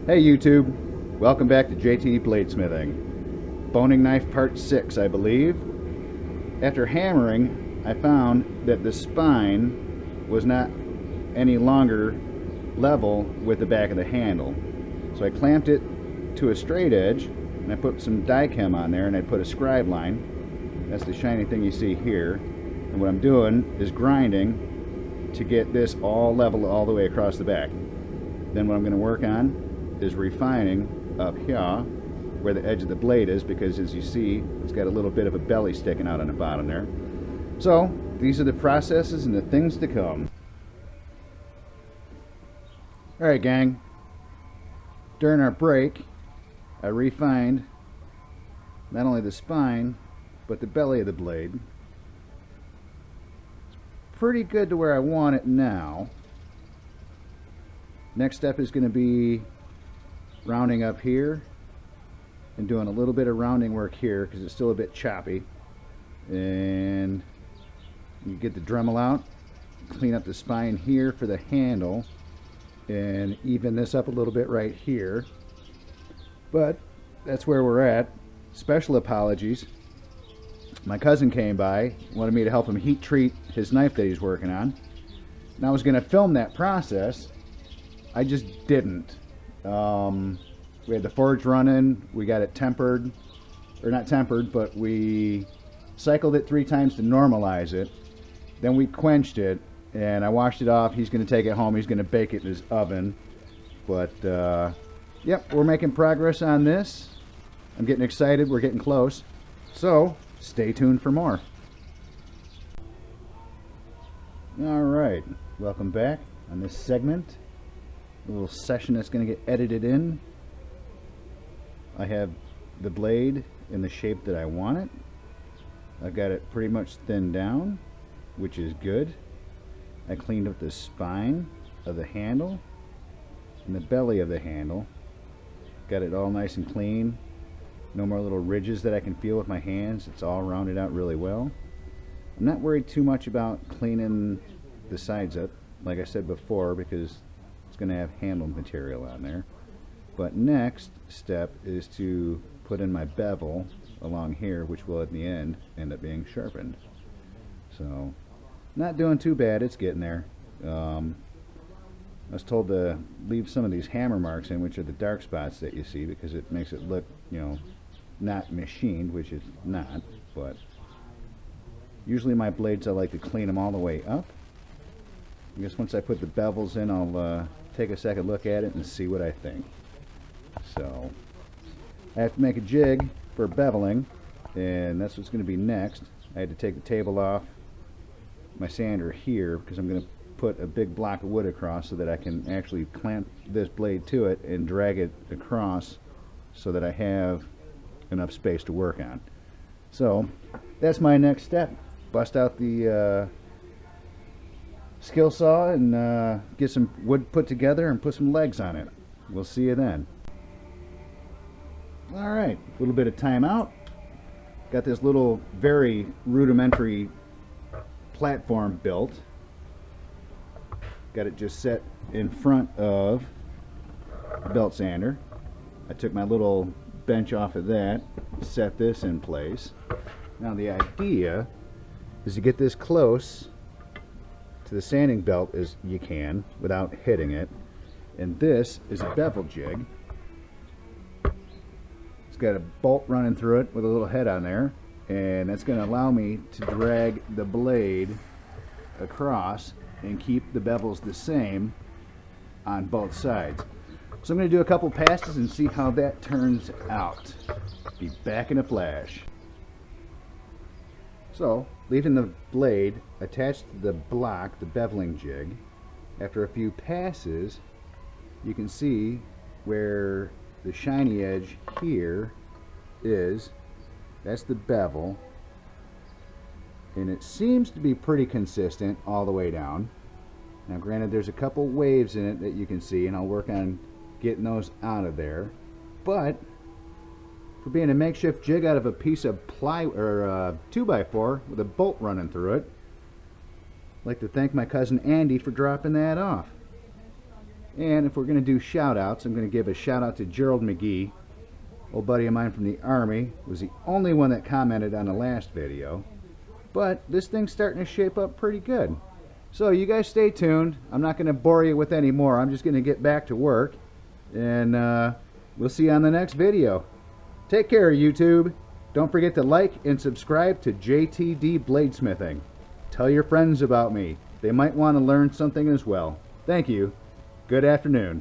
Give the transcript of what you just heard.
Hey YouTube, welcome back to JT Bladesmithing. Boning knife part 6, I believe. After hammering, I found that the spine was not any longer level with the back of the handle. So I clamped it to a straight edge, and I put some die-chem on there, and I put a scribe line. That's the shiny thing you see here. And what I'm doing is grinding to get this all level all the way across the back. Then what I'm going to work on is refining up here where the edge of the blade is, because as you see, it's got a little bit of a belly sticking out on the bottom there. So these are the processes and the things to come. Alright gang, during our break I refined not only the spine but the belly of the blade. It's pretty good to where I want it now. Next step is going to be rounding up here and doing a little bit of rounding work here because it's still a bit choppy. And you get the Dremel out, clean up the spine here for the handle, and even this up a little bit right here. But that's where we're at. Special apologies. My cousin came by, wanted me to help him heat treat his knife that he's working on. And I was going to film that process. I just didn't. We had the forge running, we got it tempered, or not tempered, but we cycled it 3 times to normalize it. Then we quenched it, and I washed it off. He's going to take it home, he's going to bake it in his oven. But, yep, we're making progress on this. I'm getting excited, we're getting close. So, stay tuned for more. Alright, welcome back on this segment. A little session that's going to get edited in. I have the blade in the shape that I want it. I've got it pretty much thinned down, which is good. I cleaned up the spine of the handle and the belly of the handle. Got it all nice and clean. No more little ridges that I can feel with my hands. It's all rounded out really well. I'm not worried too much about cleaning the sides up, like I said before, because it's going to have handle material on there. But next step is to put in my bevel along here, which will at the end end up being sharpened. So not doing too bad, it's getting there. I was told to leave some of these hammer marks in, which are the dark spots that you see, because it makes it look, you know, not machined, which it's not. But usually my blades, I like to clean them all the way up. I guess once I put the bevels in, I'll take a second look at it and see what I think. So I have to make a jig for beveling, and that's what's going to be next. I had to take the table off my sander here because I'm going to put a big block of wood across so that I can actually clamp this blade to it and drag it across so that I have enough space to work on. So that's my next step. Bust out the skill saw and get some wood put together and put some legs on it. We'll see you then. Alright, a little bit of time out. Got this little very rudimentary platform built. Got it just set in front of a belt sander. I took my little bench off of that, set this in place. Now the idea is to get this close to the sanding belt as you can without hitting it. And this is a bevel jig. It's got a bolt running through it with a little head on there, and that's going to allow me to drag the blade across and keep the bevels the same on both sides. So I'm going to do a couple passes and see how that turns out. Be back in a flash. So, leaving the blade attached to the block, the beveling jig, after a few passes, you can see where the shiny edge here is. That's the bevel. And it seems to be pretty consistent all the way down. Now granted, there's a couple waves in it that you can see, and I'll work on getting those out of there. But for being a makeshift jig out of a piece of ply or 2x4 with a bolt running through it, I'd like to thank my cousin Andy for dropping that off. And if we're going to do shout outs, I'm going to give a shout out to Gerald McGee, old buddy of mine from the Army. Was the only one that commented on the last video. But this thing's starting to shape up pretty good. So you guys stay tuned. I'm not going to bore you with any more. I'm just going to get back to work. And we'll see you on the next video. Take care, YouTube. Don't forget to like and subscribe to JTD Bladesmithing. Tell your friends about me. They might want to learn something as well. Thank you. Good afternoon.